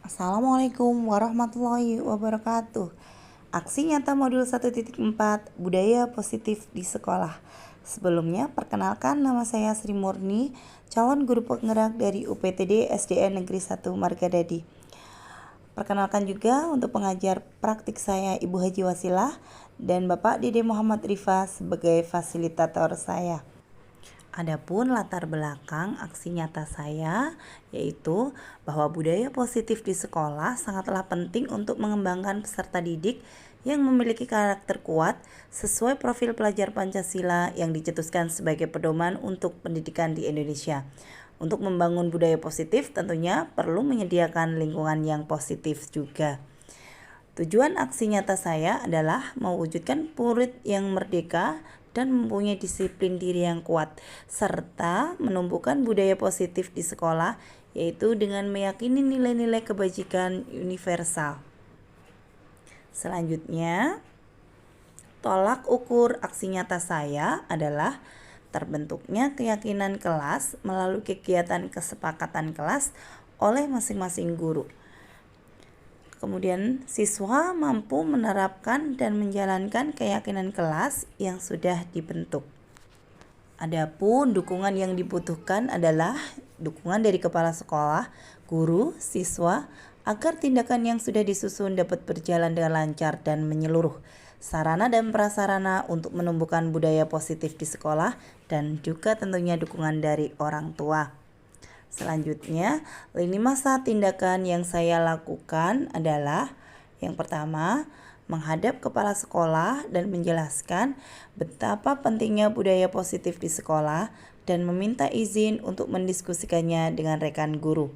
Assalamualaikum warahmatullahi wabarakatuh. Aksi nyata modul 1.4 Budaya Positif di Sekolah. Sebelumnya, perkenalkan nama saya Sri Murni, calon guru penggerak dari UPTD SDN Negeri 1 Margadadi. Perkenalkan juga untuk pengajar praktik saya Ibu Haji Wasilah dan Bapak Dede Muhammad Rifa sebagai fasilitator saya. Adapun latar belakang aksi nyata saya yaitu bahwa budaya positif di sekolah sangatlah penting untuk mengembangkan peserta didik yang memiliki karakter kuat sesuai profil pelajar Pancasila yang dicetuskan sebagai pedoman untuk pendidikan di Indonesia. Untuk membangun budaya positif tentunya perlu menyediakan lingkungan yang positif juga. Tujuan aksi nyata saya adalah mewujudkan murid yang merdeka dan mempunyai disiplin diri yang kuat, serta menumbuhkan budaya positif di sekolah, yaitu dengan meyakini nilai-nilai kebajikan universal. Selanjutnya, tolak ukur aksi nyata saya adalah terbentuknya keyakinan kelas melalui kegiatan kesepakatan kelas oleh masing-masing guru. Kemudian siswa mampu menerapkan dan menjalankan keyakinan kelas yang sudah dibentuk. Adapun dukungan yang dibutuhkan adalah dukungan dari kepala sekolah, guru, siswa agar tindakan yang sudah disusun dapat berjalan dengan lancar dan menyeluruh. Sarana dan prasarana untuk menumbuhkan budaya positif di sekolah dan juga tentunya dukungan dari orang tua. Selanjutnya, lini masa tindakan yang saya lakukan adalah yang pertama, menghadap kepala sekolah dan menjelaskan betapa pentingnya budaya positif di sekolah dan meminta izin untuk mendiskusikannya dengan rekan guru.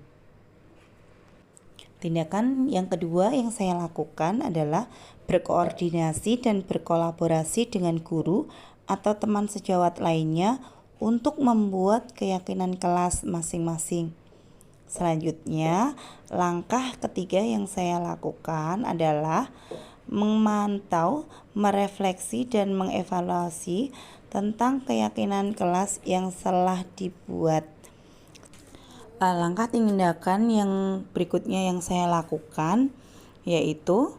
Tindakan yang kedua yang saya lakukan adalah berkoordinasi dan berkolaborasi dengan guru atau teman sejawat lainnya untuk membuat keyakinan kelas masing-masing. Selanjutnya, langkah ketiga yang saya lakukan adalah memantau, merefleksi, dan mengevaluasi tentang keyakinan kelas yang telah dibuat. Langkah tindakan yang berikutnya yang saya lakukan yaitu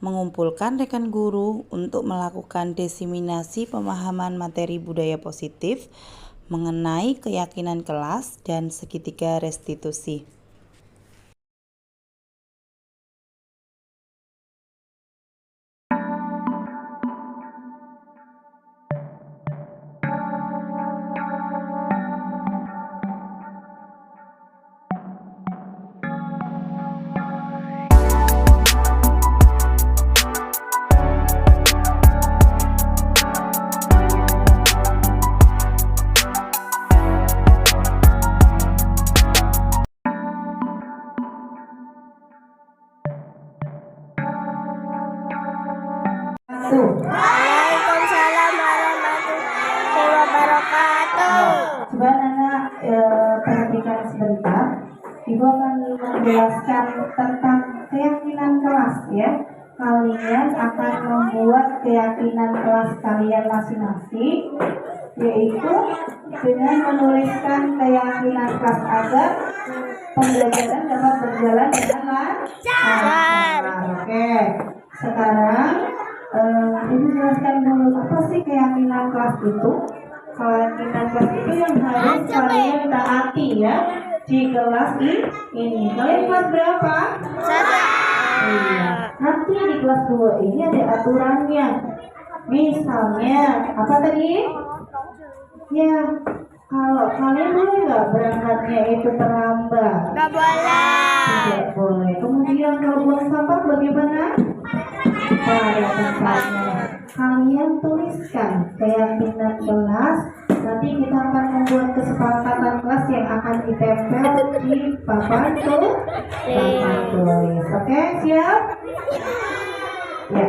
mengumpulkan rekan guru untuk melakukan diseminasi pemahaman materi budaya positif mengenai keyakinan kelas dan segitiga restitusi. Waalaikumsalam warahmatullahi wabarakatuh. Coba anak perhatikan sebentar. Ibu akan menjelaskan tentang keyakinan kelas ya. Kalian akan membuat keyakinan kelas kalian masing-masing, yaitu dengan menuliskan keyakinan kelas agar pembelajaran dapat berjalan dengan lancar. Oke, sekarang Ibu jelaskan dulu apa sih keyakinan kelas itu? Keyakinan kelas itu yang harus kalian taati ya di kelas ini. Kalian kelas berapa? Iya. Nanti di kelas 2 ini ada aturannya. Misalnya apa tadi? Ya, kalau kalian boleh nggak berangkatnya itu terlambat? Nggak boleh. Tidak boleh. Kemudian kalau buang sampah bagaimana? Pada tempatnya. Kalian tuliskan keyakinan kelas. Nanti kita akan membuat kesepakatan kelas yang akan ditempel di papan tulis. Oke, siap? Ya.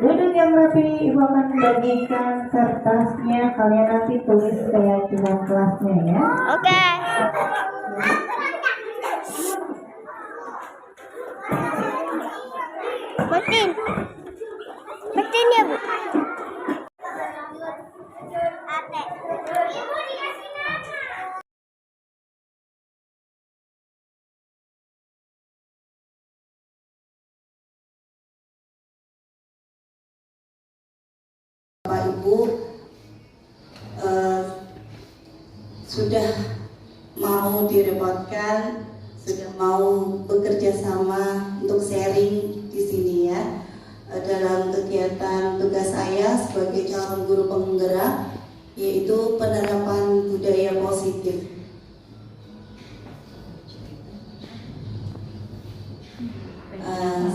Duduk yang rapi. Ibu akan bagikan kertasnya. Kalian nanti tulis keyakinan kelasnya ya. Oke. Betin ya Bu. Ibu sudah mau direpotkan, sudah mau bekerja sama untuk sharing di sini ya, dalam kegiatan tugas saya sebagai calon guru penggerak, yaitu penerapan budaya positif.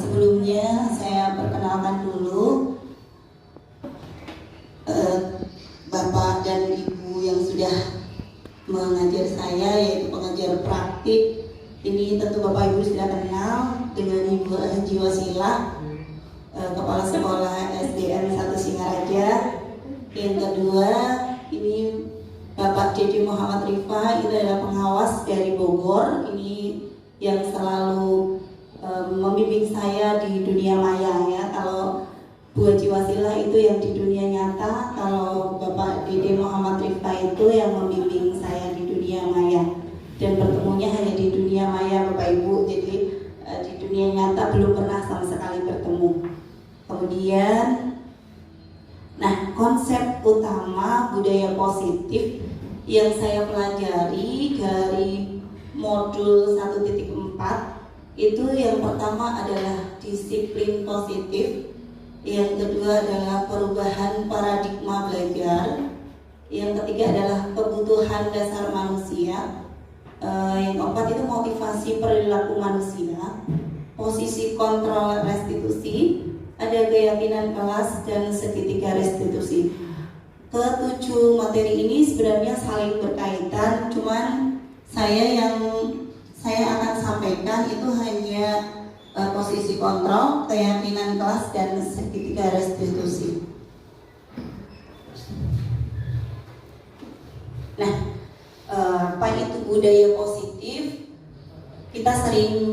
Sebelumnya saya perkenalkan dulu Bapak dan Ibu yang sudah mengajar saya, yaitu pengajar praktik. Ini tentu Bapak Ibu sudah kenal dengan Ibu Haji Wasila, Kepala Sekolah SDN 1 Singaraja. Yang kedua, ini Bapak Dede Muhammad Rifa, itu adalah pengawas dari Bogor. Ini yang selalu membimbing saya di dunia maya ya. Kalau Bu Haji Wasila itu yang di dunia nyata, kalau Bapak Dede Muhammad Rifa itu yang membimbing saya di dunia maya. Dan pertemunya hanya di dunia maya Bapak Ibu, jadi di dunia nyata belum pernah sama sekali bertemu. Kemudian, nah, konsep utama budaya positif yang saya pelajari dari modul 1.4 itu yang pertama adalah disiplin positif, yang kedua adalah perubahan paradigma belajar, yang ketiga adalah kebutuhan dasar manusia, yang keempat itu motivasi perilaku manusia, posisi kontrol restitusi, ada keyakinan kelas, dan segitiga restitusi. Ketujuh materi ini sebenarnya saling berkaitan, cuman saya akan sampaikan itu hanya posisi kontrol, keyakinan kelas, dan segitiga restitusi. Nah, apa itu budaya positif? Kita sering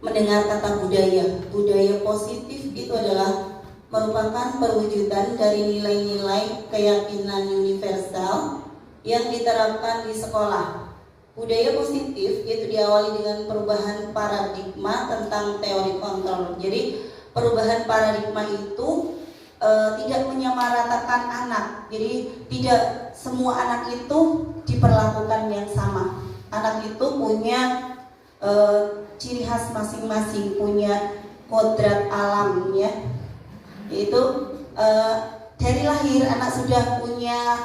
mendengar kata budaya. Budaya positif itu adalah merupakan perwujudan dari nilai-nilai keyakinan universal yang diterapkan di sekolah. Budaya positif itu diawali dengan perubahan paradigma tentang teori kontrol. Jadi perubahan paradigma itu tidak menyamaratakan anak. Jadi tidak semua anak itu diperlakukan yang sama. Anak itu punya ciri khas masing-masing, punya kodrat alam ya. Yaitu dari lahir anak sudah punya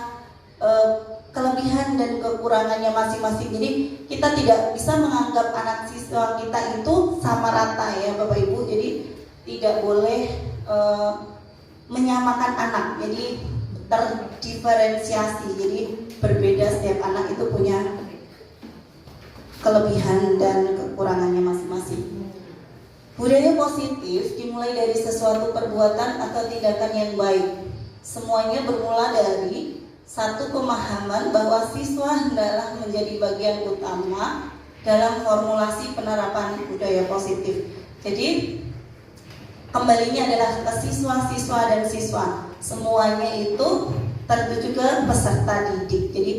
kelebihan dan kekurangannya masing-masing. Jadi kita tidak bisa menganggap anak siswa kita itu sama rata ya Bapak Ibu. Jadi tidak boleh menyamakan anak. Jadi terdiferensiasi. Jadi berbeda, setiap anak itu punya kelebihan dan kekurangannya masing-masing. Budaya positif dimulai dari sesuatu perbuatan atau tindakan yang baik. Semuanya bermula dari satu pemahaman bahwa siswa hendaklah menjadi bagian utama dalam formulasi penerapan budaya positif. Jadi kembalinya adalah ke siswa-siswa dan siswa. Semuanya itu tertuju ke peserta didik. Jadi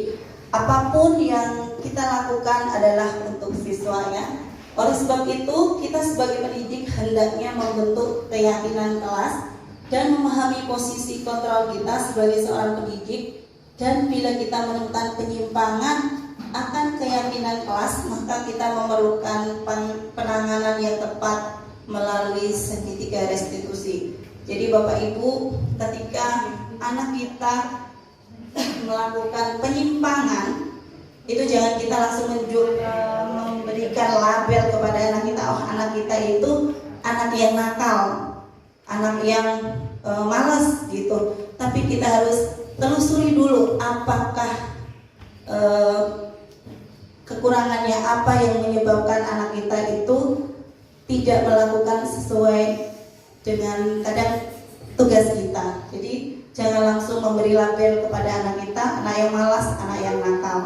apapun yang kita lakukan adalah untuk siswanya. Oleh sebab itu, kita sebagai pendidik hendaknya membentuk keyakinan kelas dan memahami posisi kontrol kita sebagai seorang pendidik. Dan bila kita menemukan penyimpangan akan keyakinan kelas, maka kita memerlukan penanganan yang tepat melalui segitiga restitusi. Jadi Bapak Ibu, ketika anak kita melakukan penyimpangan, itu jangan kita langsung memberikan label kepada anak kita. Oh, anak kita itu anak yang nakal, anak yang malas gitu. Tapi kita harus telusuri dulu apakah kekurangannya, apa yang menyebabkan anak kita itu tidak melakukan sesuai dengan kadang tugas kita. Jadi jangan langsung memberi label kepada anak kita, anak yang malas, anak yang nakal.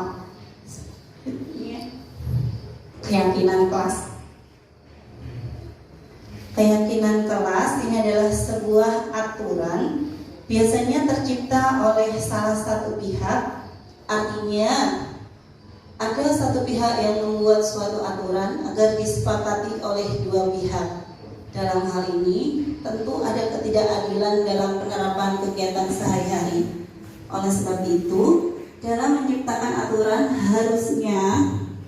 Keyakinan kelas. Keyakinan kelas ini adalah sebuah aturan, biasanya tercipta oleh salah satu pihak. Artinya ada satu pihak yang membuat suatu aturan agar disepakati oleh dua pihak. Dalam hal ini, tentu ada ketidakadilan dalam penerapan kegiatan sehari-hari. Oleh sebab itu, dalam menciptakan aturan harusnya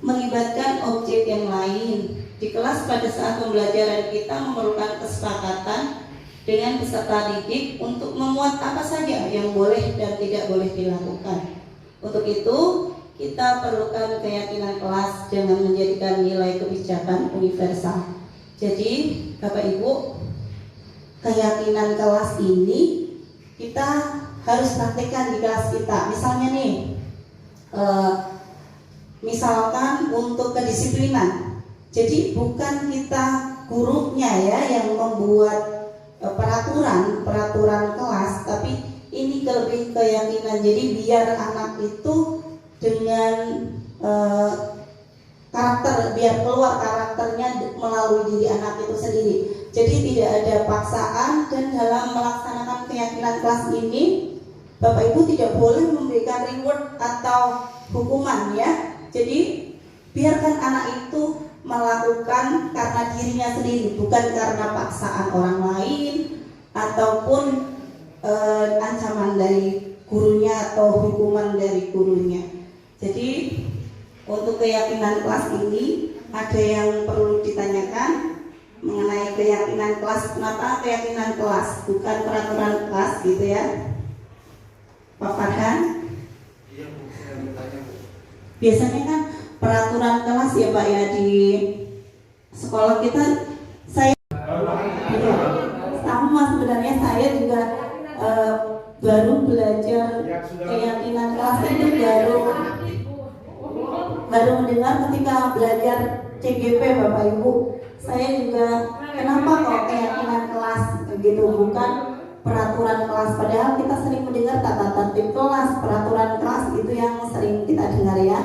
melibatkan objek yang lain. Di kelas pada saat pembelajaran kita memerlukan kesepakatan dengan peserta didik untuk memuat apa saja yang boleh dan tidak boleh dilakukan. Untuk itu, kita perlukan keyakinan kelas, jangan menjadikan nilai kebijakan universal. Jadi, Bapak Ibu, keyakinan kelas ini kita harus praktekkan di kelas kita. Misalnya nih, misalkan untuk kedisiplinan. Jadi bukan kita gurunya ya yang membuat peraturan kelas, tapi ini lebih keyakinan. Jadi biar anak itu dengan biar keluar karakternya melalui diri anak itu sendiri. Jadi tidak ada paksaan, dan dalam melaksanakan keyakinan kelas ini Bapak Ibu tidak boleh memberikan reward atau hukuman ya. Jadi biarkan anak itu melakukan karena dirinya sendiri, bukan karena paksaan orang lain ataupun ancaman dari gurunya atau hukuman dari gurunya. Jadi untuk keyakinan kelas ini ada yang perlu ditanyakan mengenai keyakinan kelas. Kenapa keyakinan kelas, bukan peraturan kelas gitu ya, Pak Farhan? Biasanya kan peraturan kelas ya Pak ya, di sekolah kita. Saya sama sebenarnya saya juga baru belajar keyakinan kelas itu baru mendengar ketika belajar CGP Bapak Ibu. Saya juga kenapa kok keyakinan kelas begitu, bukan peraturan kelas. Padahal kita sering mendengar tata tertib kelas, peraturan kelas itu yang sering kita dengar ya.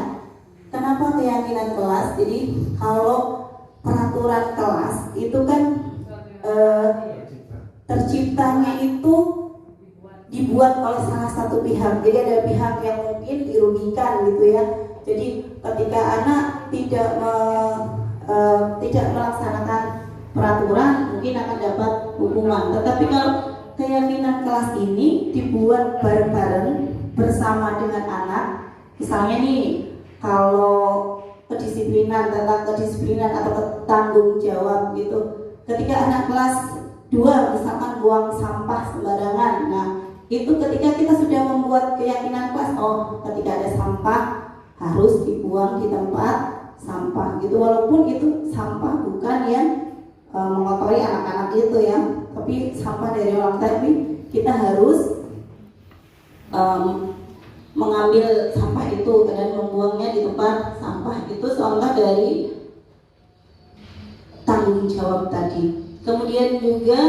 Kenapa keyakinan kelas? Jadi kalau peraturan kelas itu kan terciptanya itu dibuat oleh salah satu pihak. Jadi ada pihak yang mungkin dirugikan gitu ya. Jadi ketika anak tidak melaksanakan peraturan, mungkin akan dapat hukuman. Tetapi kalau keyakinan kelas ini dibuat bareng-bareng bersama dengan anak, misalnya nih kalau kedisiplinan, tentang kedisiplinan atau tanggung jawab gitu, ketika anak kelas 2 misalkan buang sampah sembarangan, nah itu ketika kita sudah membuat keyakinan kelas, oh ketika ada sampah harus dibuang di tempat sampah gitu, walaupun itu sampah bukan yang mengotori anak-anak itu ya, tapi sampah dari orang, tapi kita harus mengambil sampah itu dan membuangnya di tempat sampah. Itu contoh dari tanggung jawab tadi. Kemudian juga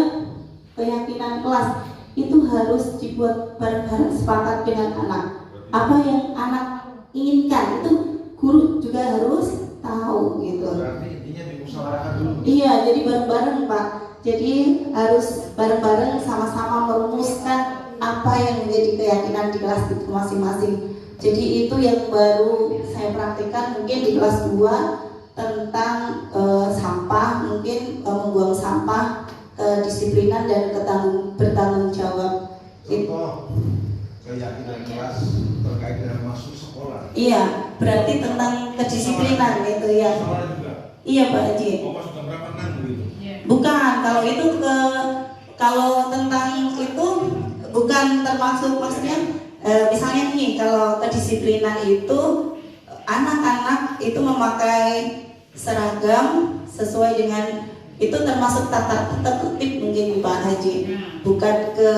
keyakinan kelas itu harus dibuat bareng-bareng, sepakat dengan anak. Apa yang anak inginkan itu guru juga harus tahu gitu. Berarti intinya dimusyawarahkan dulu. Iya, jadi bareng-bareng Pak. Jadi harus bareng-bareng sama-sama merumuskan apa yang menjadi keyakinan di kelas itu masing-masing. Jadi itu yang baru saya praktikkan mungkin di kelas 2 tentang sampah, mungkin membuang sampah, kedisiplinan dan bertanggung jawab. Contoh keyakinan kelas terkait dengan masuk sekolah. Iya, berarti tentang kedisiplinan gitu ya. Sekolah juga. Iya Pak Haji. Oh, masuk jam berapa begitu? Bukan, kalau itu kalau tentang itu bukan termasuk, maksudnya misalnya nih kalau kedisiplinan itu anak-anak itu memakai seragam sesuai dengan itu termasuk tata tertib mungkin Pak Haji, bukan ke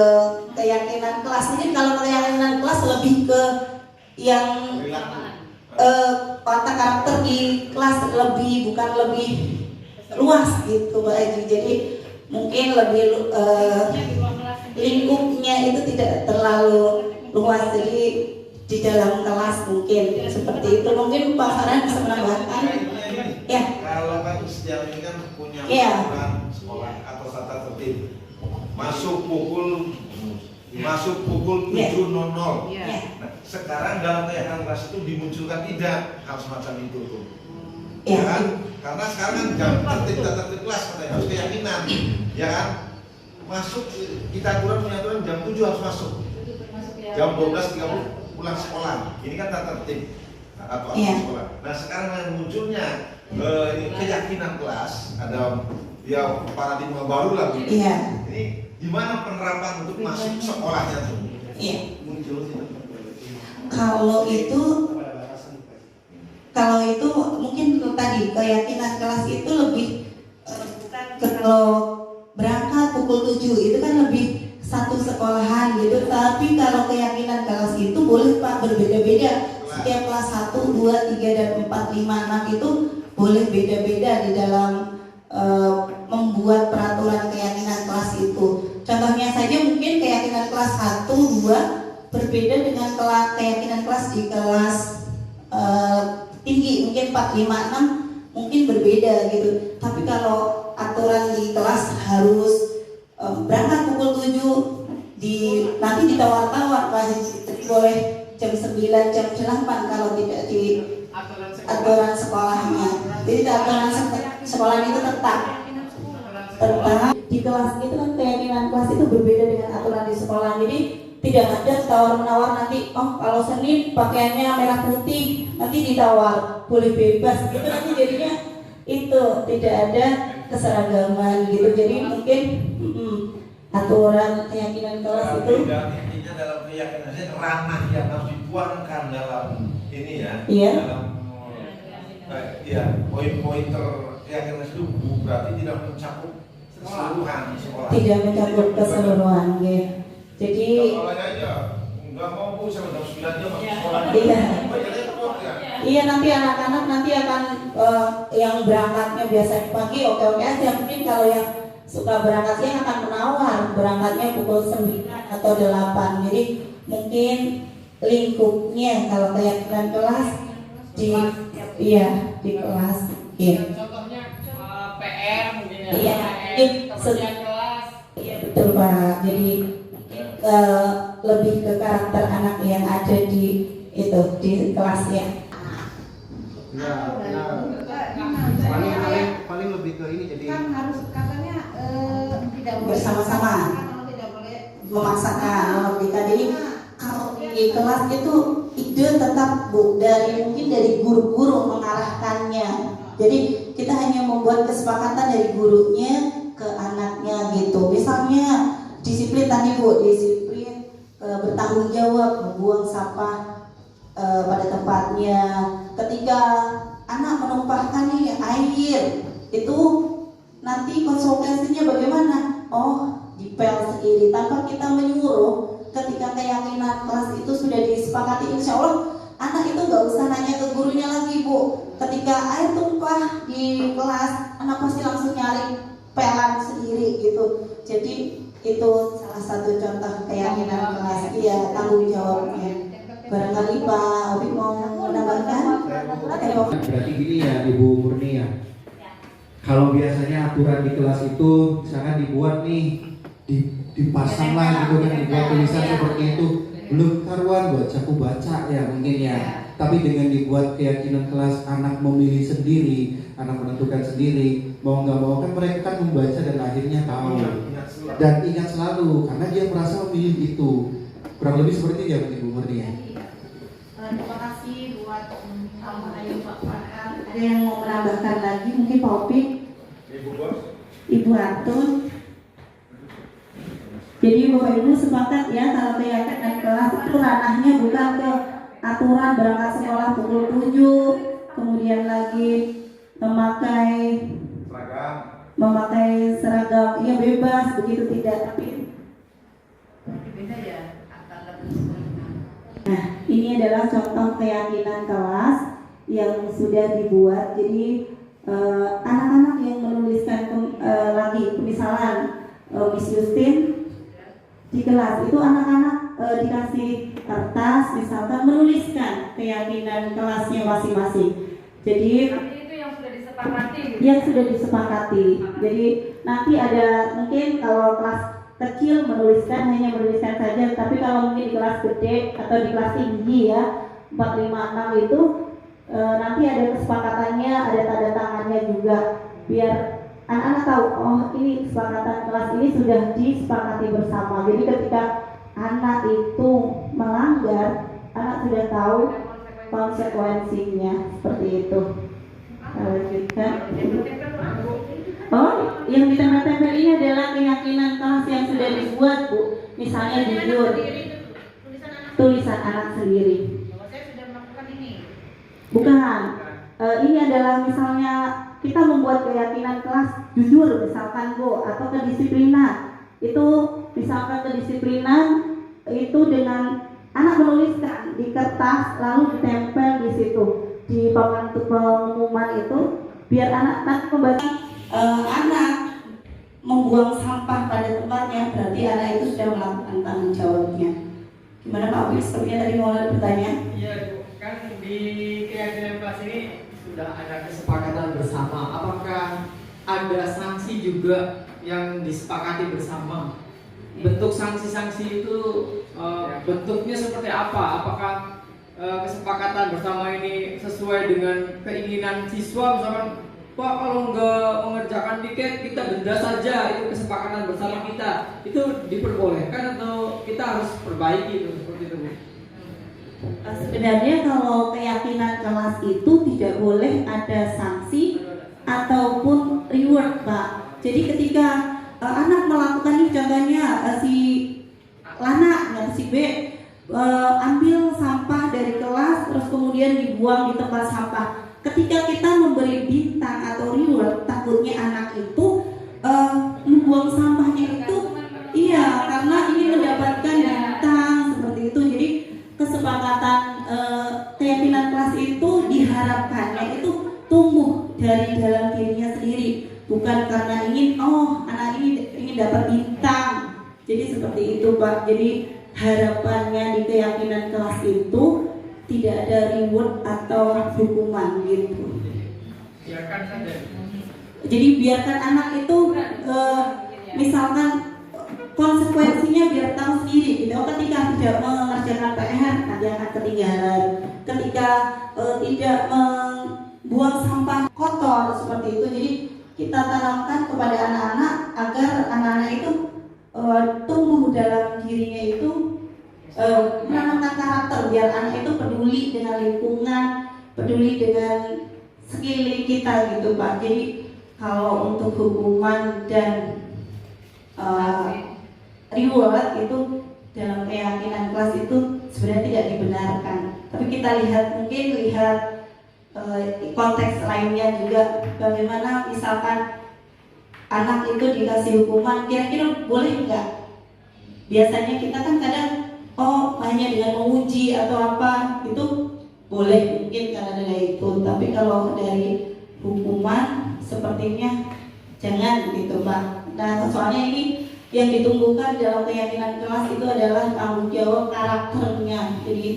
keyakinan kelas. Mungkin kalau keyakinan kelas lebih ke yang tata karakter di kelas bukan lebih luas gitu Pak Haji. Jadi mungkin lebih lingkupnya itu tidak terlalu luas, jadi di dalam kelas mungkin seperti itu. Mungkin Pak Farhan bisa menambahkan. Ya. Kalau kan setiap ini kan punya aturan sekolah atau tata tertib. Masuk pukul 7.00. Ya. Nah, sekarang dalam keyakinan kelas itu dimunculkan tidak hal semacam itu tuh. Ya. kan? Karena sekarang kan jam tertib kelas katanya harus keyakinan, ya kan? Masuk kita punya aturan jam 7 harus masuk. Jam 12.30 pulang sekolah. Ini kan tata tertib atau sekolah. Nah sekarang yang munculnya ini keyakinan kelas, ada ya paradigma baru lah. Iya. Ini gimana penerapan untuk masuk sekolahnya tuh? Iya. Muncul sih. Kalau itu mungkin tadi keyakinan kelas itu lebih kalau berangkat pukul 7 itu kan lebih satu sekolahan gitu. Tapi kalau keyakinan kelas itu boleh Pak berbeda-beda. Setiap kelas 1, 2, 3 dan 4, 5, 6 itu boleh beda-beda di dalam membuat peraturan keyakinan kelas itu. Contohnya saja mungkin keyakinan kelas 1, 2 berbeda dengan keyakinan kelas di kelas tinggi, mungkin 4, 5, 6 mungkin berbeda gitu. Tapi kalau aturan di kelas harus berangkat pukul 7 nanti ditawar-tawar boleh jam 9, jam 8 kalau tidak di aturan sekolahnya. Jadi aturan sekolah itu tetap di kelas itu kan keyakinan kelas itu berbeda dengan aturan di sekolah. Jadi tidak ada tawar-menawar nanti, oh kalau Senin pakaiannya merah putih, nanti ditawar boleh bebas gitu, nanti jadinya itu tidak ada keseragaman gitu. Jadi mungkin aturan keyakinan kelas itu intinya dalam keyakinan ranah yang harus dituangkan dalam ini ya, iya. dalam poin-poin keyakinan itu berarti tidak mencakup keseluruhan sekolah. Tidak mencakup keseluruhan, ya. Jadi sekolahnya aja nggak mau bu sampai jam 9 jam masuk sekolah. Iya. Ya. Iya, nanti anak-anak nanti akan yang berangkatnya biasanya pagi oke-oke aja. Mungkin kalau yang suka berangkat siang akan menawar berangkatnya pukul 9 atau 8. Jadi mungkin lingkupnya kalau keyakinan kelas di kelas. Iya. Contohnya PR mungkin ya. Iya. Pekerjaan kelas. Iya betul Pak. Jadi lebih ke karakter anak yang ada di kelasnya. Paling lebih ke ini jadi kan harus katanya tidak boleh Bersama-sama. tidak boleh Memaksakan kita. Jadi kalau di kelas itu ide tetap mungkin dari guru-guru mengarahkannya. Jadi kita hanya membuat kesepakatan dari gurunya ke anaknya gitu. Misalnya disiplin tadi Bu, disiplin bertanggung jawab, membuang sampah pada tempatnya. Ketika anak menumpahkan air, itu nanti konsekuensinya bagaimana? Oh, dipel sendiri tanpa kita menyuruh. Ketika keyakinan kelas itu sudah disepakati, insya Allah anak itu nggak usah nanya ke gurunya lagi Bu. Ketika air tumpah di kelas, anak pasti langsung nyari pelan sendiri gitu. Jadi itu salah satu contoh keyakinan kelas. Iya, tanggung jawabnya. Barangkali Pak Obi mau menambahkan? berarti gini ya Ibu Murni ya. Kalau biasanya aturan di kelas itu misalkan dibuat nih dipasang lah gitu kan, dibuat tulisan seperti itu, belum karuan buat aku baca ya mungkin ya. Tapi dengan dibuat keyakinan kelas, anak memilih sendiri, anak menentukan sendiri, mau nggak mau kan mereka kan membaca dan akhirnya tahu dan ingat selalu karena dia merasa memilih itu. Kurang lebih seperti itu ya Ibu Murni ya. terima kasih buat Ayu Pak Farhan. Ada yang mau menambahkan lagi? Mungkin Pak Opi? Ibu Bos. Ibu Atun? Jadi Bapak Ibu sepakat ya kalau keyakinan kelas itu ranahnya bukan ke aturan berangkat sekolah pukul 7, kemudian lagi memakai seragam, iya bebas begitu, tidak. Tapi Beda ya antara nah, ini adalah contoh keyakinan kelas yang sudah dibuat. Jadi anak-anak yang menuliskan lagi, misalnya Miss Justin di kelas itu anak-anak dikasih kertas, misalkan menuliskan keyakinan kelasnya masing-masing. Jadi itu yang sudah disepakati. yang sudah disepakati. Jadi nanti ada mungkin kalau kelas kecil hanya menuliskan saja, tapi kalau mungkin di kelas gede atau di kelas tinggi ya 4, 5, 6 itu nanti ada kesepakatannya, ada tanda juga, biar anak-anak tahu, oh ini kesepakatan kelas ini sudah disepakati bersama. Jadi ketika anak itu melanggar, anak sudah tahu konsekuensinya, seperti itu. Lanjutkan. Oh, yang ditempel-tempel ini adalah keyakinan kelas yang sudah dibuat, Bu. Misalnya jujur, tulisan anak sendiri. Bahwa saya sudah melakukan ini. Bukan. Ini adalah misalnya kita membuat keyakinan kelas jujur, misalkan Bu, atau kedisiplinan. Itu misalkan kedisiplinan itu dengan anak menuliskan di kertas lalu ditempel di situ di papan pengumuman itu, biar anak tak membaca. Anak membuang sampah pada tempatnya, berarti anak itu sudah melakukan tanggung jawabnya. Gimana Pak Wis? Sepertinya tadi mau ada pertanyaan. Iya Bu, kan di keyakinan kelas ini sudah ada kesepakatan bersama. Apakah ada sanksi juga yang disepakati bersama? Bentuk sanksi-sanksi itu bentuknya seperti apa? Apakah kesepakatan bersama ini sesuai dengan keinginan siswa? Misalkan, Pak, kalau nggak mengerjakan tiket kita denda saja, itu kesepakatan bersama kita, itu diperbolehkan atau kita harus perbaiki itu, seperti itu Bu? Sebenarnya kalau keyakinan kelas itu tidak boleh ada sanksi ataupun reward, Pak. Jadi ketika anak melakukan ini, contohnya si Lana dan si B ambil sampah dari kelas terus kemudian dibuang di tempat sampah. Ketika kita memberi bintang atau reward, takutnya anak itu membuang sampahnya itu, iya, karena ini mendapatkan bintang seperti itu. Jadi kesepakatan keyakinan kelas itu diharapkannya itu tumbuh dari dalam dirinya sendiri, bukan karena ingin anak ini ingin dapat bintang. Jadi seperti itu Pak. Jadi harapannya di keyakinan kelas itu tidak ada reward atau hukuman gitu. Biarkan saja. Jadi biarkan anak itu misalkan konsekuensinya biar tahu sendiri gitu. Ketika tidak mengerjakan PR nanti akan ketinggalan. Ketika tidak membuang sampah kotor seperti itu. Jadi kita tanamkan kepada anak-anak agar anak-anak itu tumbuh dalam dirinya itu menanamkan karakter, biar anak itu peduli dengan lingkungan, peduli dengan sekeliling kita gitu Pak. Jadi kalau untuk hukuman dan reward itu dalam keyakinan kelas itu sebenarnya tidak dibenarkan. Tapi kita mungkin lihat konteks lainnya juga, bagaimana misalkan anak itu dikasih hukuman, kira-kira boleh nggak? Biasanya kita kan kadang hanya dengan menguji atau apa itu boleh mungkin karena ada itu, tapi kalau dari hukuman sepertinya jangan gitu Pak. Nah soalnya ini yang ditumbuhkan dalam keyakinan kelas itu adalah tanggung jawab karakternya, jadi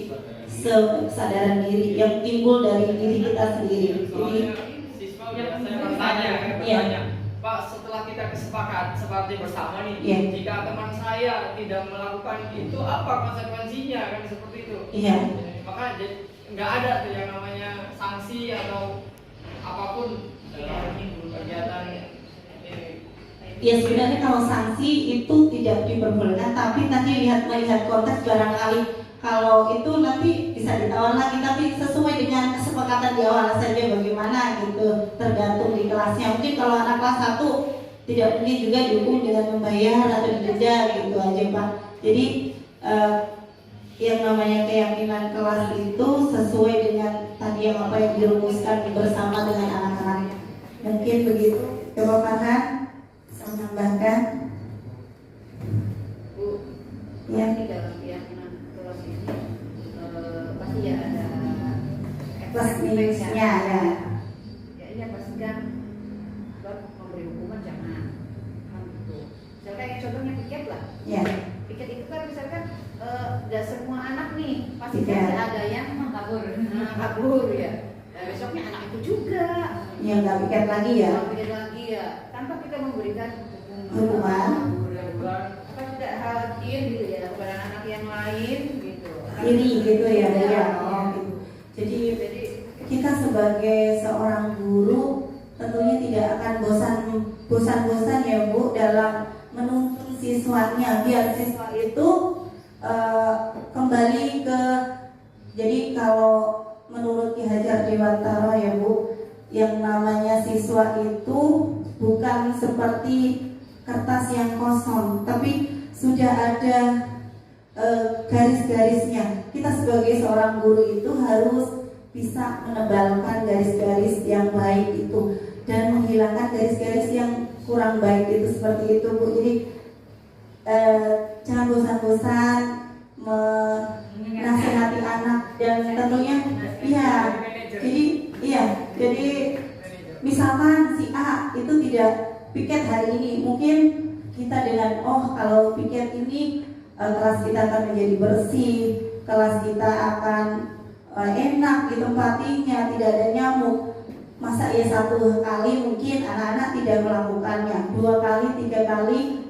kesadaran diri yang timbul dari diri kita sendiri. Jadi Siswa saya bertanya, Pak, setelah kita sepakati bersama nih, jika teman saya tidak melakukan itu, apa konsekuensinya? Kan seperti itu. Iya. Maka nggak ada tuh yang namanya sanksi atau apapun kegiatan ini. Ya sebenarnya kalau sanksi itu tidak diperbolehkan, tapi nanti melihat konteks, barangkali kalau itu nanti bisa ditawar lagi, tapi sesuai dengan kesepakatan di awal saja bagaimana gitu, tergantung di kelasnya. Mungkin kalau anak kelas 1 tidak mungkin juga dihukum dengan membayar atau didenda gitu aja Pak. Jadi yang namanya keyakinan kelas itu sesuai dengan tadi yang apa yang dirumuskan bersama dengan anak-anak. Mungkin begitu. Coba Farhan menambahkan. Bu, Ya. ini dalam keyakinan kelas ini pasti ya ada Plus minusnya ya. Ya iya pasti kan memberi hukuman jangan kan gitu. Misalkan yang contohnya piket lah. Ya. Piket itu kan misalkan nggak semua anak nih pasti Iya. kan ada yang kabur ya. Nah, besoknya anak itu juga Ya nggak piket lagi ya. pikir lagi ya tanpa kita memberikan Hukuman. apa tidak hadir gitu ya kepada anak yang lain gitu. Ini gitu ya. Iya. Ya. Oh, gitu. Jadi kita sebagai seorang guru tentunya siswanya, biar siswa itu kembali ke, jadi kalau menurut Ki Hajar Dewantara ya Bu, yang namanya siswa itu bukan seperti kertas yang kosong, tapi sudah ada garis-garisnya. Kita sebagai seorang guru itu harus bisa menebalkan garis-garis yang baik itu dan menghilangkan garis-garis yang kurang baik itu, seperti itu Bu. Jadi jangan bosan-bosan menasihati anak, dan tentunya jadi misalkan si A itu tidak piket hari ini, mungkin kita dengan kalau piket ini kelas kita akan menjadi bersih, kelas kita akan enak ditempatinya, tidak ada nyamuk. Masa ya satu kali mungkin anak-anak tidak melakukannya, 2 kali, 3 kali,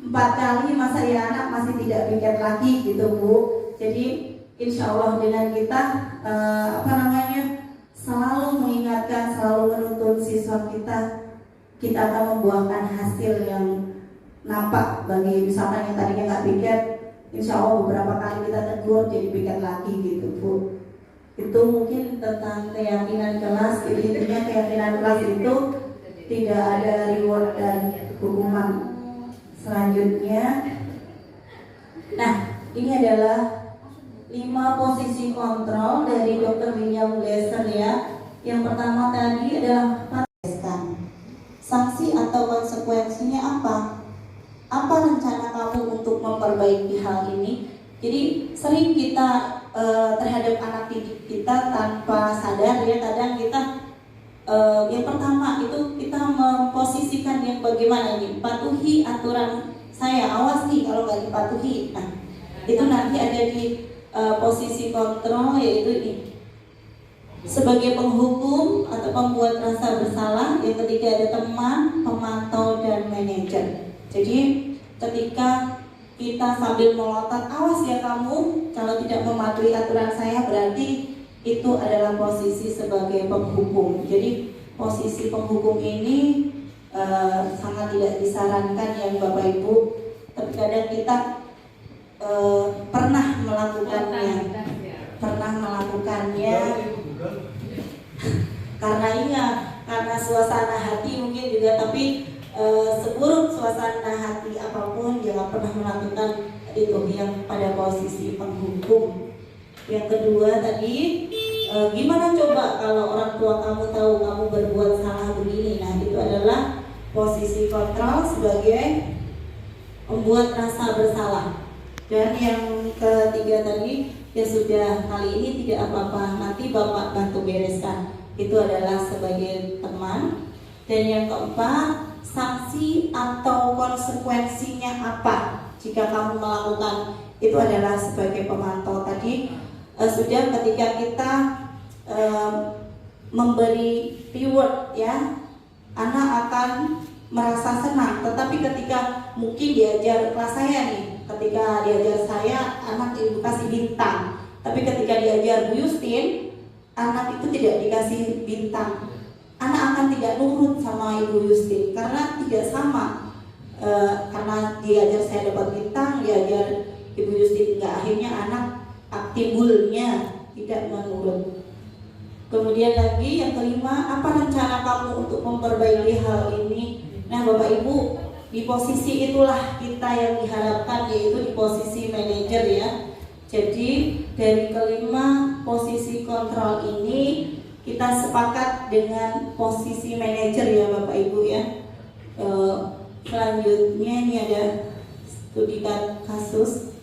4 kali, masa ya anak masih tidak piket lagi gitu Bu. Jadi insya Allah dengan kita selalu mengingatkan, selalu menuntun siswa kita akan membuahkan hasil yang nampak. Bagi misalkan yang tadinya nggak piket, insya Allah beberapa kali kita tegur jadi piket lagi gitu Bu. Itu mungkin tentang keyakinan kelas. Jadi intinya keyakinan kelas itu tidak ada reward dan hukuman. Selanjutnya, nah ini adalah 5 posisi kontrol dari Dr. William Glasser ya. Yang pertama tadi adalah sanksi atau konsekuensinya apa? Apa rencana kamu untuk memperbaiki hal ini? Jadi sering kita terhadap anak didik kita tanpa sadar ya, kadang kita yang pertama itu kita memposisikan yang bagaimana ini, patuhi aturan saya, awas nih kalau nggak dipatuhi. Nah itu nanti ada di posisi kontrol, yaitu ini sebagai penghukum atau pembuat rasa bersalah. Yang ketiga ada teman, pemantau, dan manajer. Jadi ketika kita sambil melotot, awas ya kamu kalau tidak mematuhi aturan saya, berarti itu adalah posisi sebagai penghukum. Jadi posisi penghukum ini sangat tidak disarankan ya Bapak Ibu. Tapi kadang kita pernah melakukannya karena suasana hati mungkin juga, tapi seburuk suasana hati apapun jangan pernah melakukan itu yang pada posisi penghukum. Yang kedua tadi, gimana coba kalau orang tua kamu tahu kamu berbuat salah begini? Nah itu adalah posisi kontrol sebagai membuat rasa bersalah. Dan yang ketiga tadi, ya sudah kali ini tidak apa-apa, nanti Bapak bantu bereskan. Itu adalah sebagai teman. Dan yang keempat, sanksi atau konsekuensinya apa jika kamu melakukan, itu adalah sebagai pemantau. Tadi sudah ketika kita memberi reward ya, anak akan merasa senang. Tetapi ketika mungkin diajar kelas saya nih, ketika diajar saya anak dikasih bintang, tapi ketika diajar Bu Yustin anak itu tidak dikasih bintang, anak akan tidak nurut sama Ibu Yustin karena tidak sama. Karena diajar saya dapat bintang, diajar Ibu Yustin enggak, akhirnya anak timbulnya tidak menurut. Kemudian lagi yang kelima, apa rencana kamu untuk memperbaiki hal ini? Nah Bapak Ibu, di posisi itulah kita yang diharapkan, yaitu di posisi manajer ya. Jadi dari kelima posisi kontrol ini kita sepakat dengan posisi manajer ya Bapak Ibu ya. Selanjutnya ini ada studi kasus.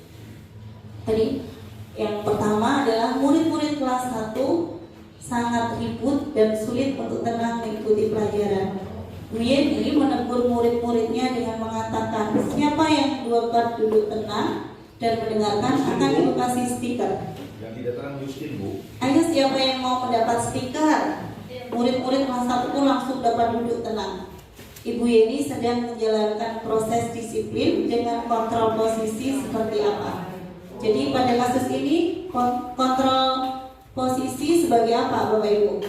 Tadi yang pertama adalah murid-murid kelas 1 sangat ribut dan sulit untuk tenang mengikuti pelajaran. Bu Yeni menegur murid-muridnya dengan mengatakan, siapa yang dapat duduk tenang dan mendengarkan akan Ibu kasih stiker. Yang tidak tenang Justin Bu. Ayo siapa yang mau mendapat stiker? Murid-murid kelas 1 pun langsung dapat duduk tenang. Ibu Yeni sedang menjalankan proses disiplin dengan kontrol posisi seperti apa. Jadi pada kasus ini kontrol posisi sebagai apa Bapak Ibu?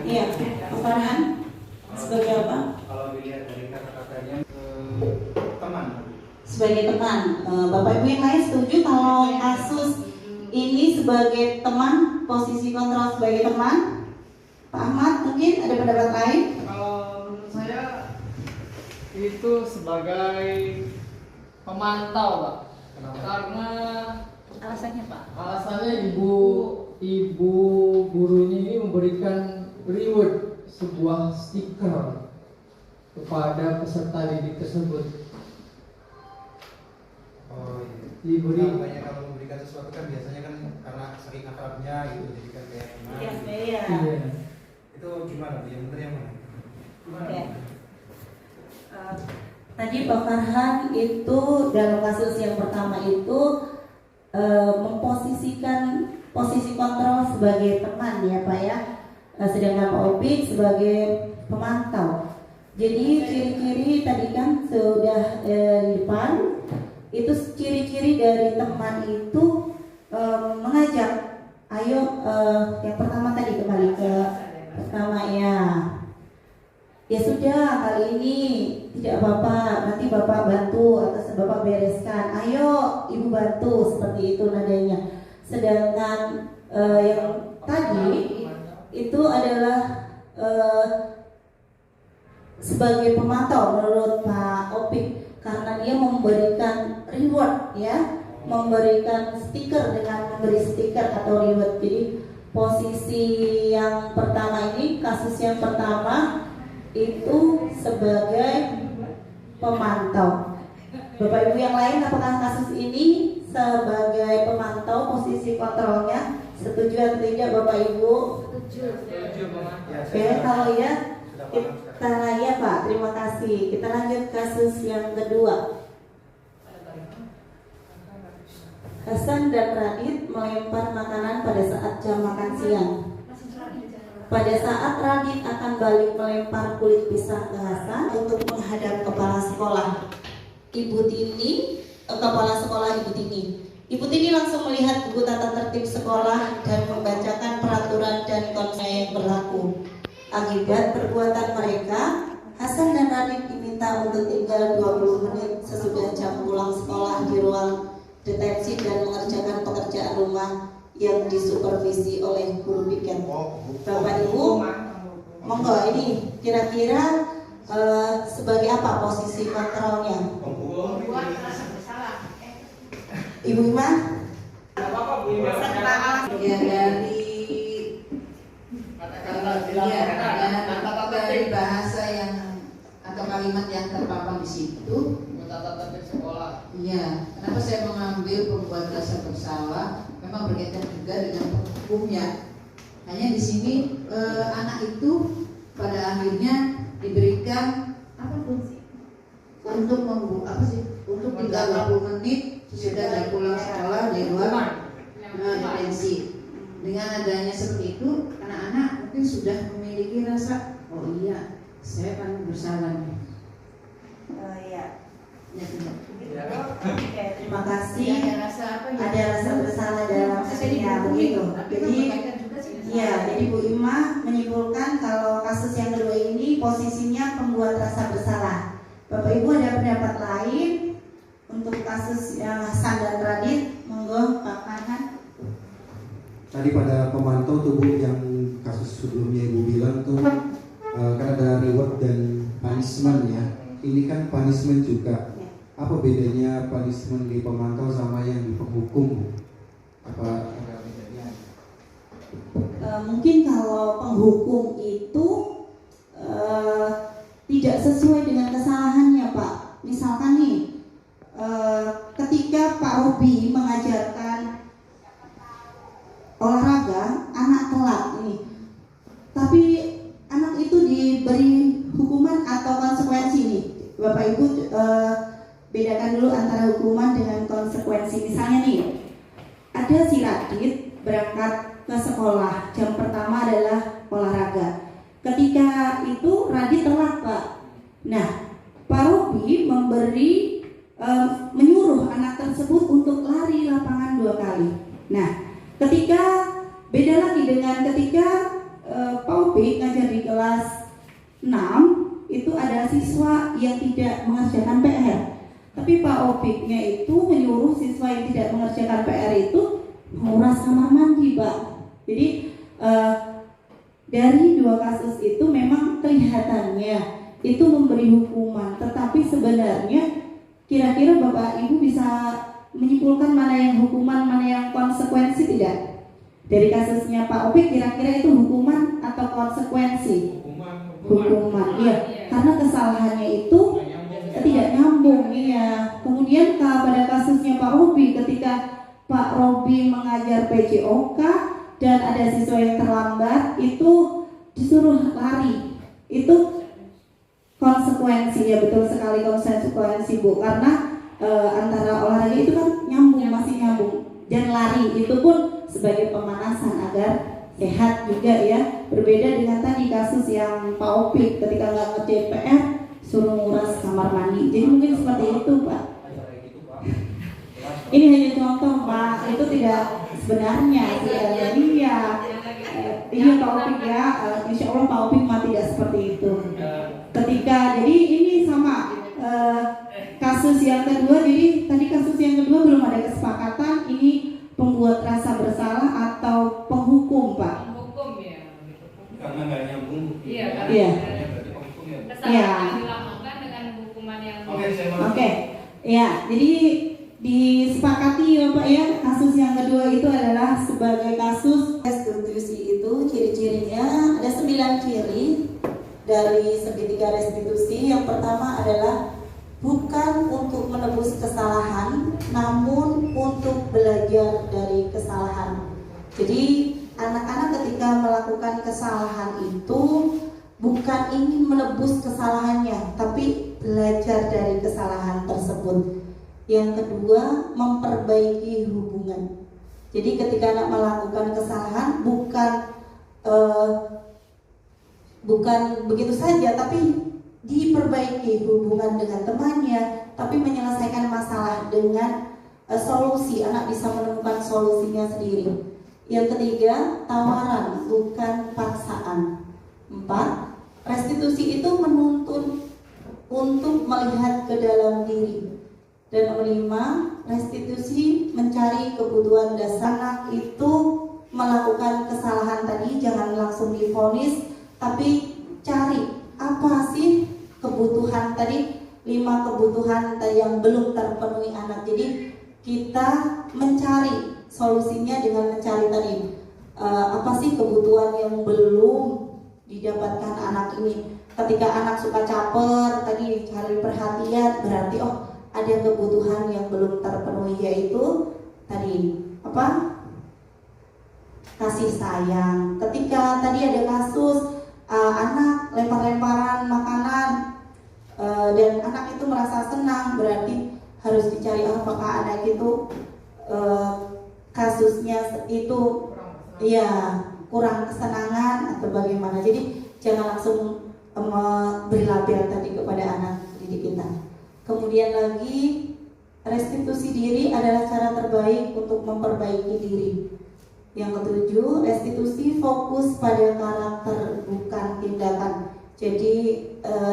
Iya, Pak Farhan sebagai apa? Kalau dilihat dari kata-katanya teman sebagai teman. Bapak Ibu yang lain setuju kalau kasus ini sebagai teman, posisi kontrol sebagai teman? Pak Ahmad mungkin ada pendapat lain? Kalau menurut saya itu sebagai pemantau, Pak. Karena Alasannya Pak? alasannya ibu gurunya ini memberikan reward, sebuah stiker kepada peserta didik tersebut. Oh iya. Diberi Banyak kalau memberikan sesuatu kan biasanya kan karena saking akrabnya gitu, jadi kan kayak teman. Iya. iya. Itu gimana Bu? Yang benar yang mana? Gimana? Oke. Tadi Pak Farhan itu dalam kasus yang pertama itu memposisikan posisi kontrol sebagai teman ya Pak ya, sedangkan Pak Opik sebagai pemantau. Jadi ciri-ciri tadi kan sudah di depan, itu ciri-ciri dari teman itu mengajak, ayo yang pertama tadi kembali ke pertama ya sudah kali ini tidak apa-apa, nanti Bapak bantu atau Bapak bereskan, ayo Ibu bantu, seperti itu nadanya. Sedangkan yang tadi itu adalah sebagai pemantau menurut Pak Opik, karena dia memberikan reward ya, memberikan stiker dengan memberi stiker atau reward. Jadi posisi yang pertama ini, kasus yang pertama itu sebagai pemantau. Bapak Ibu yang lain, apakah kasus ini sebagai pemantau posisi kontrolnya? Setuju atau tidak Bapak Ibu? Setuju, Pak. Oke, kalau ya kita ya Pak, terima kasih. Kita lanjut kasus yang kedua. Hasan dan Radit melempar makanan pada saat jam makan siang. Pada saat Radit akan balik melempar kulit pisang ke Hasan untuk menghadap kepala sekolah, kepala sekolah Ibu Tini. Ibu Tini langsung melihat buku tata tertib sekolah dan membacakan peraturan dan konsep yang berlaku. Akibat perbuatan mereka, Hasan dan Radit diminta untuk tinggal 20 menit sesudah jam pulang sekolah di ruang detensi dan mengerjakan pekerjaan rumah yang disupervisi oleh guru piket. Bapak Ibu, monggo ini kira-kira sebagai apa posisi kontrolnya? Membuat rasa bersalah. Ibu Ima? Ya dari bahasa yang atau kalimat yang terpampang di situ. Tata tertib sekolah. Iya, kenapa saya mengambil pembuat rasa bersalah? Memang berkaitan juga dengan hukumnya. Hanya di sini anak itu pada akhirnya diberikan apa tuh? Untuk untuk 30 menit sudah dari pulang sekolah di luar detensi. Dengan adanya seperti itu, anak-anak mungkin sudah memiliki rasa, oh iya, saya akan bersalah nih. Iya. Ya, tidak. Oke, terima kasih. Ada rasa apa ya? Ada rasa bersalah dalam kasusnya begitu. Jadi Bu Ima menyimpulkan kalau kasus yang kedua ini posisinya pembuat rasa bersalah. Bapak Ibu ada pendapat lain untuk kasus yang Hasan dan Radit? Monggo Pak Farhan. Tadi pada pemantau tuh Bu, yang kasus sebelumnya Ibu bilang tuh kan ada reward dan punishment ya. Ini kan punishment juga. Apa bedanya punishment di pemantau sama yang di penghukum? Apa ada bedanya? Mungkin kalau penghukum itu tidak sesuai dengan kesalahannya Pak. Misalkan nih, ketika Pak Robi mengajarkan olahraga, anak telat nih, tapi anak itu diberi hukuman atau konsekuensi nih, Bapak Ibu bedakan dulu antara hukuman dengan konsekuensi. Misalnya nih, ada si Radit berangkat ke sekolah, jam pertama adalah olahraga. Ketika itu Radit telat Pak. Nah, Pak Robi menyuruh anak tersebut untuk lari lapangan 2 kali. Nah, ketika beda lagi dengan ketika Pak Robi ngajar di kelas 6, itu ada siswa yang tidak mengerjakan PR. Tapi Pak Opiknya itu menyuruh siswa yang tidak mengerjakan PR itu menguras kamar mandi, Pak. Jadi dari dua kasus itu memang kelihatannya itu memberi hukuman, tetapi sebenarnya kira-kira Bapak Ibu bisa menyimpulkan mana yang hukuman, mana yang konsekuensi tidak? Dari kasusnya Pak Opik kira-kira itu hukuman atau konsekuensi? Hukuman, iya. Karena kesalahannya itu tidak nyambung, iya. Kemudian pada kasusnya Pak Robi, ketika Pak Robi mengajar PJOK dan ada siswa yang terlambat, itu disuruh lari. Itu konsekuensi, ya betul sekali konsekuensi Bu. Karena antara olahraga itu kan nyambung, masih nyambung. Dan lari itu pun sebagai pemanasan agar sehat juga ya. Berbeda dengan tadi kasus yang Pak Opik ketika nggak ngerjain PR suruh nguras kamar mandi. Jadi mungkin seperti itu Pak. Ini hanya contoh Pak, itu tidak sebenarnya sih. Jadi ya ini Pak Opik ya, insya Allah Pak Opik mah tidak seperti itu. Ketika jadi ini sama kasus yang kedua, jadi tadi kasus yang kedua belum ada kesepakatan ini pembuat rasa bersalah atau penghukum Pak. Penghukum ya. Karena nggak nyambung. Iya. Iya. Kesalahan yang dilakukan dengan hukuman yang. Oke. Ya, jadi disepakati ya Pak ya, kasus yang kedua itu adalah sebagai kasus restitusi. Itu ciri-cirinya ada 9 ciri dari segitiga restitusi. Yang pertama adalah bukan untuk menebus kesalahan, namun untuk belajar dari kesalahan. Jadi anak-anak ketika melakukan kesalahan itu bukan ingin menebus kesalahannya, tapi belajar dari kesalahan tersebut. Yang kedua, memperbaiki hubungan. Jadi ketika anak melakukan kesalahan bukan begitu saja, tapi diperbaiki hubungan dengan temannya, tapi menyelesaikan masalah dengan solusi. Anak bisa menemukan solusinya sendiri. Yang ketiga, tawaran bukan paksaan. 4, restitusi itu menuntun untuk melihat ke dalam diri. Dan nomor 5, restitusi mencari kebutuhan dasar. Anak itu melakukan kesalahan tadi jangan langsung divonis, tapi cari apa sih kebutuhan tadi, 5 kebutuhan yang belum terpenuhi anak. Jadi kita mencari solusinya dengan mencari tadi apa sih kebutuhan yang belum didapatkan anak ini. Ketika anak suka caper tadi cari perhatian, berarti ada kebutuhan yang belum terpenuhi, yaitu tadi apa? Kasih sayang. Ketika tadi ada kasus anak lempar-lemparan makanan dan anak itu merasa senang, berarti harus dicari apakah anak itu kasusnya itu ya kurang kesenangan atau bagaimana. Jadi jangan langsung beri label tadi kepada anak didik kita. Kemudian lagi, restitusi diri adalah cara terbaik untuk memperbaiki diri. Yang ketujuh, restitusi fokus pada karakter bukan tindakan. Jadi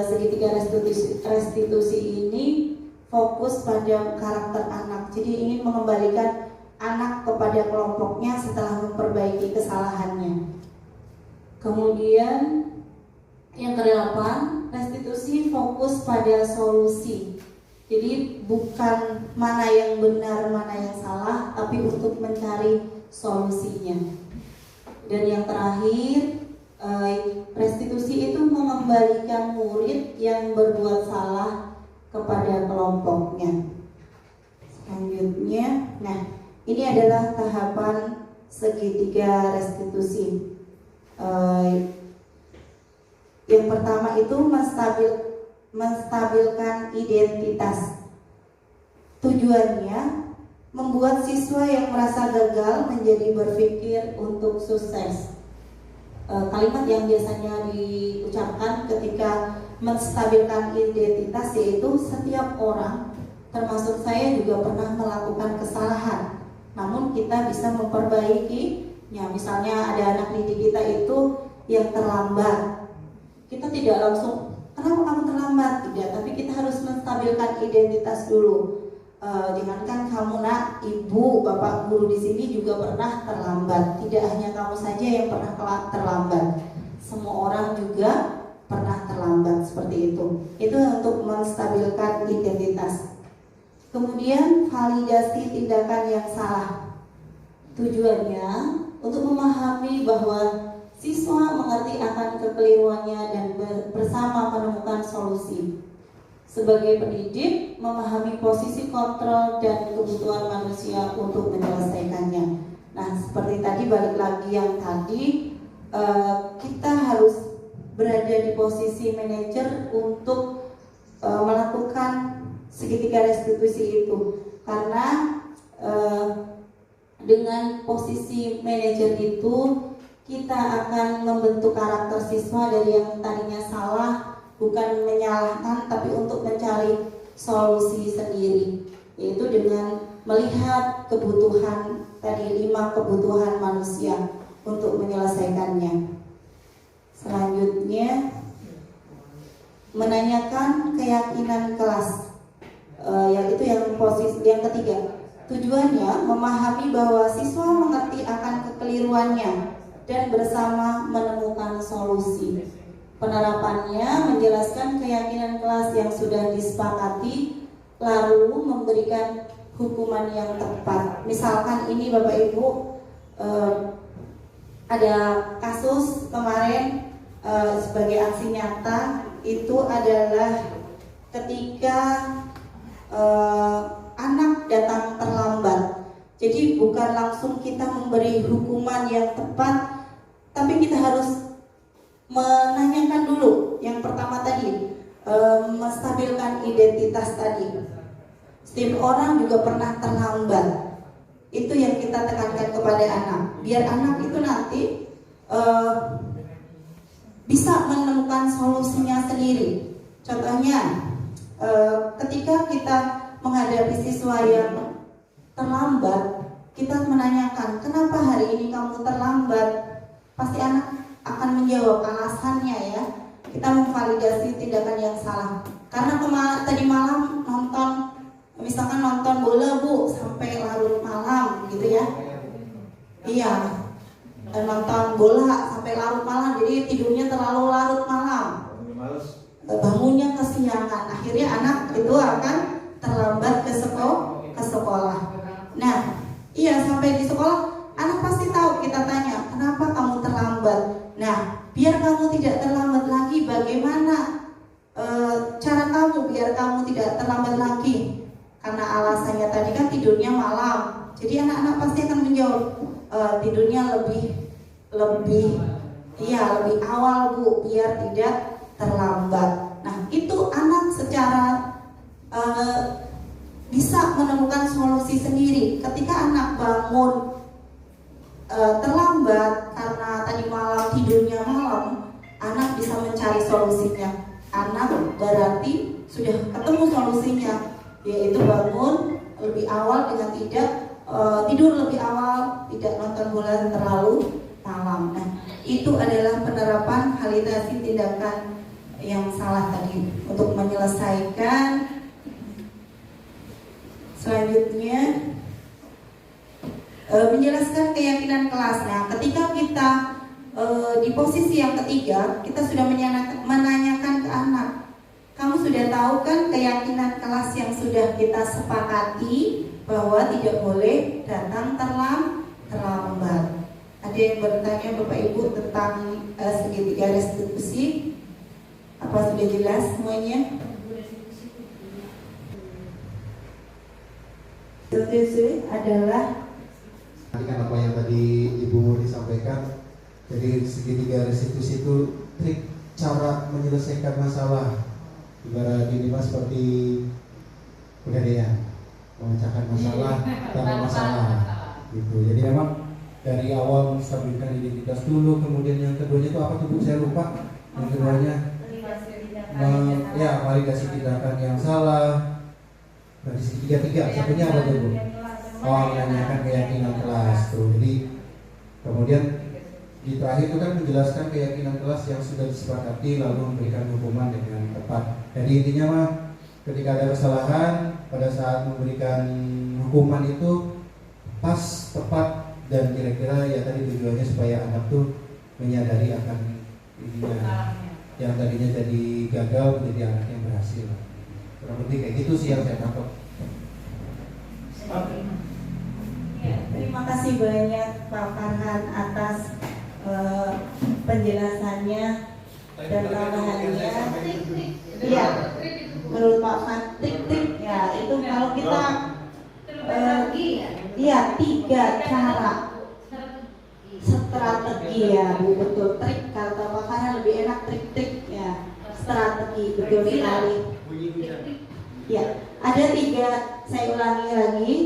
segitiga restitusi ini fokus pada karakter anak. Jadi ingin mengembalikan anak kepada kelompoknya setelah memperbaiki kesalahannya. Kemudian yang ke-8, restitusi fokus pada solusi. Jadi bukan mana yang benar, mana yang salah, tapi untuk mencari solusinya. Dan yang terakhir, restitusi itu mengembalikan murid yang berbuat salah kepada kelompoknya. Selanjutnya, nah ini adalah tahapan segitiga restitusi. Yang pertama itu menstabilkan identitas. Tujuannya membuat siswa yang merasa gagal menjadi berpikir untuk sukses. Kalimat yang biasanya diucapkan ketika menstabilkan identitas yaitu setiap orang, termasuk saya juga pernah melakukan kesalahan, namun kita bisa memperbaikinya. Misalnya ada anak didik kita itu yang terlambat, kita tidak langsung kenapa kamu terlambat, tidak, tapi kita harus menstabilkan menstabilkan identitas dulu. Jangankan kamu nak, ibu, bapak guru di sini juga pernah terlambat. Tidak hanya kamu saja yang pernah terlambat, semua orang juga pernah terlambat seperti itu. Itu untuk menstabilkan identitas. Kemudian validasi tindakan yang salah. Tujuannya untuk memahami bahwa siswa mengerti akan kekeliruannya dan bersama menemukan solusi. Sebagai pendidik, memahami posisi kontrol dan kebutuhan manusia untuk menyelesaikannya. Nah, seperti tadi, balik lagi yang tadi, kita harus berada di posisi manajer untuk melakukan segitiga restitusi itu. Karena dengan posisi manajer itu, kita akan membentuk karakter siswa dari yang tadinya salah, bukan menyalahkan, tapi untuk mencari solusi sendiri, yaitu dengan melihat kebutuhan tadi 5 kebutuhan manusia untuk menyelesaikannya. Selanjutnya, menanyakan keyakinan kelas, yaitu yang ketiga. Tujuannya memahami bahwa siswa mengerti akan kekeliruannya dan bersama menemukan solusi. Penerapannya menjelaskan keyakinan kelas yang sudah disepakati, lalu memberikan hukuman yang tepat. Misalkan ini Bapak Ibu, ada kasus kemarin sebagai aksi nyata, itu adalah ketika anak datang terlambat. Jadi bukan langsung kita memberi hukuman yang tepat, tapi kita harus menanyakan dulu. Yang pertama tadi, menstabilkan identitas tadi. Setiap orang juga pernah terlambat. Itu yang kita tekankan kepada anak, biar anak itu nanti bisa menemukan solusinya sendiri. Contohnya, ketika kita menghadapi siswa yang terlambat, kita menanyakan, kenapa hari ini kamu terlambat? Pasti anak akan menjawab alasannya ya. Kita memvalidasi tindakan yang salah. Karena tadi malam misalkan nonton bola Bu sampai larut malam gitu ya. Iya, nonton bola sampai larut malam, jadi tidurnya terlalu larut malam, bangunnya kesiangan, akhirnya anak itu akan terlambat ke sekolah. Nah, iya, sampai di sekolah anak pasti tahu, kita tanya, kenapa kamu terlambat? Nah, biar kamu tidak terlambat lagi, bagaimana cara kamu biar kamu tidak terlambat lagi? Karena alasannya tadi kan tidurnya malam, jadi anak-anak pasti akan menjawab, tidurnya lebih awal Bu, biar tidak terlambat. Nah, itu anak secara bisa menemukan solusi sendiri. Ketika anak bangun terlambat karena tadi malam tidurnya malam, anak bisa mencari solusinya. Anak berarti sudah ketemu solusinya, yaitu bangun lebih awal dengan tidak tidur lebih awal, tidak nonton bola terlalu malam. Nah, itu adalah penerapan validasi tindakan yang salah tadi untuk menyelesaikan. Selanjutnya, menjelaskan keyakinan kelas. Nah, ketika kita di posisi yang ketiga, kita sudah menanyakan ke anak, kamu sudah tahu kan keyakinan kelas yang sudah kita sepakati bahwa tidak boleh datang terlambat. Ada yang bertanya Bapak Ibu tentang segitiga restitusi? Apa sudah jelas semuanya? Restitusi adalah Tadi kan apa yang tadi Ibu Murni sampaikan, jadi segitiga restitusi itu trik cara menyelesaikan masalah. Ibarat ini Mas seperti pegadaian, memecahkan masalah tanpa masalah gitu. Jadi memang dari awal menstabilkan identitas dulu, kemudian yang keduanya itu apa tuh Bu? Saya lupa. Yang keduanya validasi tindakan yang salah. Berarti tiga, satunya apa tuh Bu? Menanyakan keyakinan kelas tuh. Jadi kemudian di terakhir itu kan menjelaskan keyakinan kelas yang sudah disepakati, lalu memberikan hukuman dengan tepat. Jadi intinya mah ketika ada kesalahan pada saat memberikan hukuman itu pas, tepat, dan kira-kira ya tadi tujuannya supaya anak tuh menyadari akan ininya, yang tadinya jadi gagal menjadi anak yang berhasil. Kurang lebih kayak gitu sih yang saya tangkap. Ya, terima kasih banyak Pak Farhan atas penjelasannya dan tambahannya. Iya, menurut Pak Farhan trik-trik ya itu kalau kita iya 3 cara strategi ya Bu, betul. Trik kata Pak Farhan lebih enak, trik-trik ya, strategi, betul sekali. Ya, ada 3, saya ulangi lagi,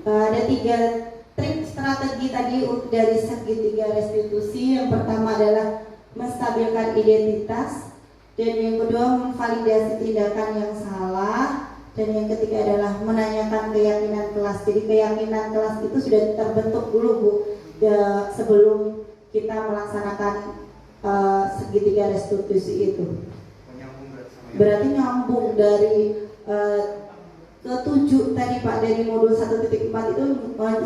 ada 3 trik strategi tadi dari segitiga restitusi. Yang pertama adalah menstabilkan identitas, dan yang kedua memvalidasi tindakan yang salah, dan yang ketiga adalah menanyakan keyakinan kelas. Jadi keyakinan kelas itu sudah terbentuk dulu Bu, sebelum kita melaksanakan segitiga restitusi itu. Berarti nyambung dari ke-7 tadi Pak, dari modul 1.4 itu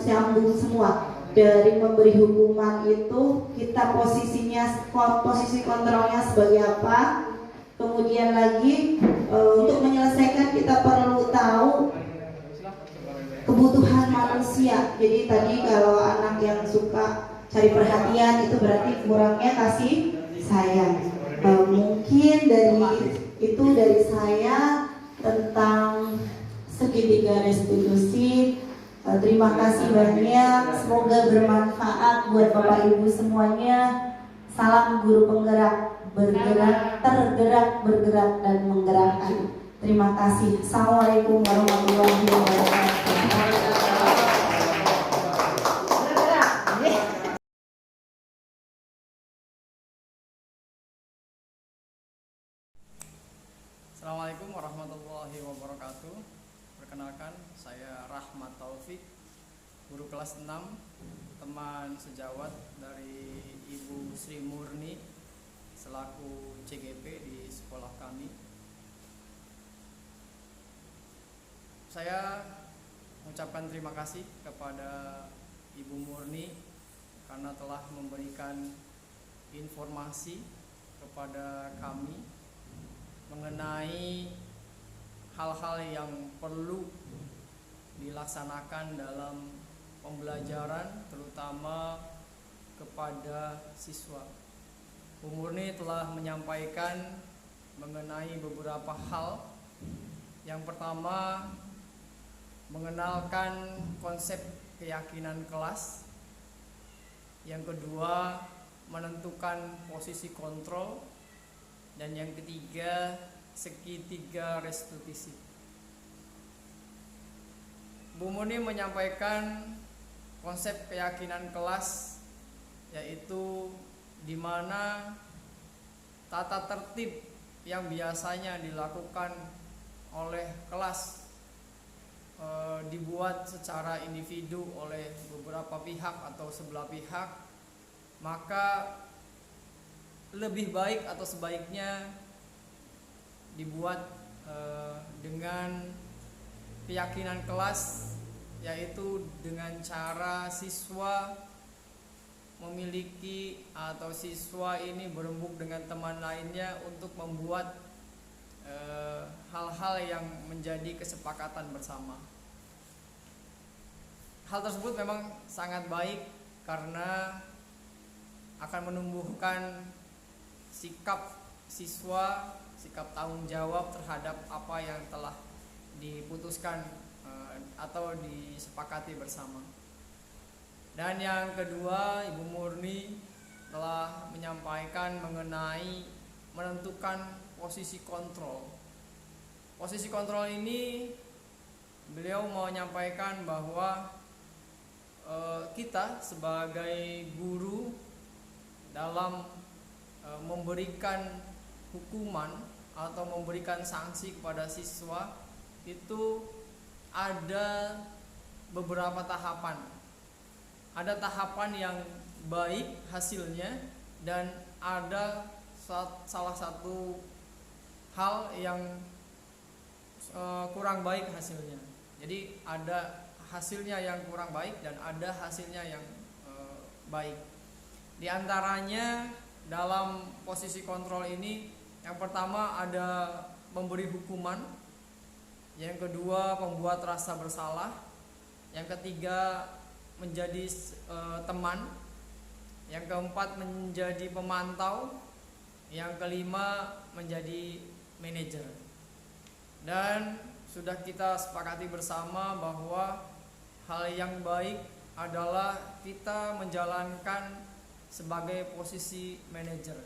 nyambung semua. Dari memberi hukuman itu kita posisi kontrolnya sebagai apa. Kemudian lagi untuk menyelesaikan kita perlu tahu kebutuhan manusia. Jadi tadi kalau anak yang suka cari perhatian itu berarti kurangnya kasih sayang. Mungkin dari saya tentang segitiga restitusi. Terima kasih banyak, semoga bermanfaat buat Bapak Ibu semuanya. Salam guru penggerak, bergerak, tergerak, bergerak, dan menggerakkan. Terima kasih. Assalamualaikum warahmatullahi wabarakatuh. Assalamualaikum warahmatullahi wabarakatuh. Perkenalkan, saya Rahmat Taufik, guru kelas 6, teman sejawat dari Ibu Sri Murni selaku CGP di sekolah kami. Saya mengucapkan terima kasih kepada Ibu Murni karena telah memberikan informasi kepada kami mengenai hal-hal yang perlu dilaksanakan dalam pembelajaran, terutama kepada siswa. Bu Murni telah menyampaikan mengenai beberapa hal. Yang pertama, mengenalkan konsep keyakinan kelas. Yang kedua, menentukan posisi kontrol. Dan yang ketiga, segitiga restitusi. Bu Murni menyampaikan konsep keyakinan kelas, yaitu di mana tata tertib yang biasanya dilakukan oleh kelas dibuat secara individu oleh beberapa pihak atau sebelah pihak, maka lebih baik atau sebaiknya dibuat dengan keyakinan kelas, yaitu dengan cara siswa memiliki atau siswa ini berembuk dengan teman lainnya untuk membuat hal-hal yang menjadi kesepakatan bersama. Hal tersebut memang sangat baik karena akan menumbuhkan sikap siswa, sikap tanggung jawab terhadap apa yang telah diputuskan atau disepakati bersama. Dan yang kedua, Ibu Murni telah menyampaikan mengenai menentukan posisi kontrol. Posisi kontrol ini beliau mau menyampaikan bahwa kita sebagai guru dalam memberikan hukuman atau memberikan sanksi kepada siswa itu ada beberapa tahapan. Ada tahapan yang baik hasilnya dan ada salah satu hal yang kurang baik hasilnya. Jadi ada hasilnya yang kurang baik dan ada hasilnya yang baik. Di antaranya dalam posisi kontrol ini, yang pertama ada memberi hukuman, yang kedua membuat rasa bersalah, yang ketiga menjadi teman, yang keempat menjadi pemantau, yang kelima menjadi manajer. Dan sudah kita sepakati bersama bahwa hal yang baik adalah kita menjalankan sebagai posisi manajer.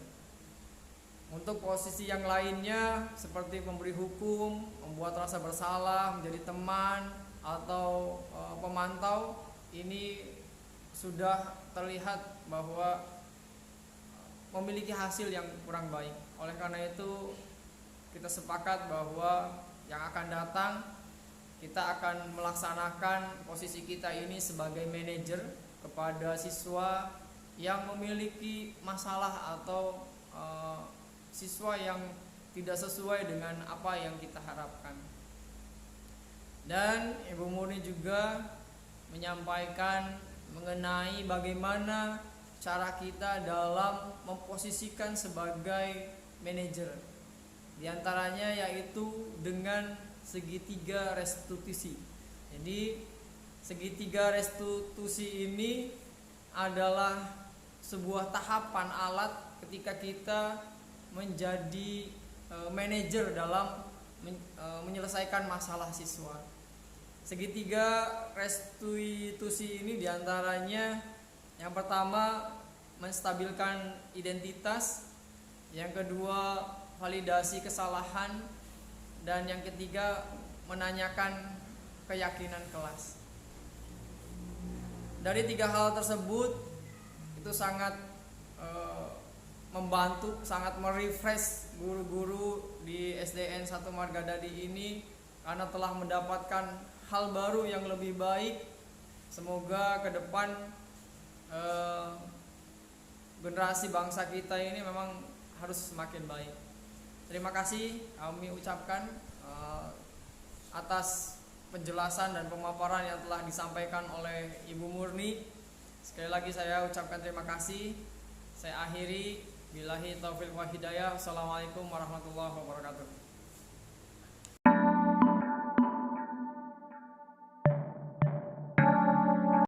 Untuk posisi yang lainnya seperti memberi hukum, membuat rasa bersalah, menjadi teman atau pemantau, ini sudah terlihat bahwa memiliki hasil yang kurang baik. Oleh karena itu kita sepakat bahwa yang akan datang kita akan melaksanakan posisi kita ini sebagai manajer kepada siswa yang memiliki masalah atau siswa yang tidak sesuai dengan apa yang kita harapkan. Dan Ibu Murni juga menyampaikan mengenai bagaimana cara kita dalam memposisikan sebagai manajer. Di antaranya yaitu dengan segitiga restitusi. Jadi segitiga restitusi ini adalah sebuah tahapan alat ketika kita menjadi manajer dalam menyelesaikan masalah siswa. Segitiga restitusi ini diantaranya yang pertama menstabilkan identitas, yang kedua validasi kesalahan, dan yang ketiga menanyakan keyakinan kelas. Dari tiga hal tersebut itu sangat membantu, sangat merefresh guru-guru di SDN 1 Marga Dadi ini karena telah mendapatkan hal baru yang lebih baik. Semoga ke depan generasi bangsa kita ini memang harus semakin baik. Terima kasih kami ucapkan atas penjelasan dan pemaparan yang telah disampaikan oleh Ibu Murni. Sekali lagi saya ucapkan terima kasih. Saya akhiri, billahi taufiq wal hidayah. Assalamualaikum warahmatullahi wabarakatuh.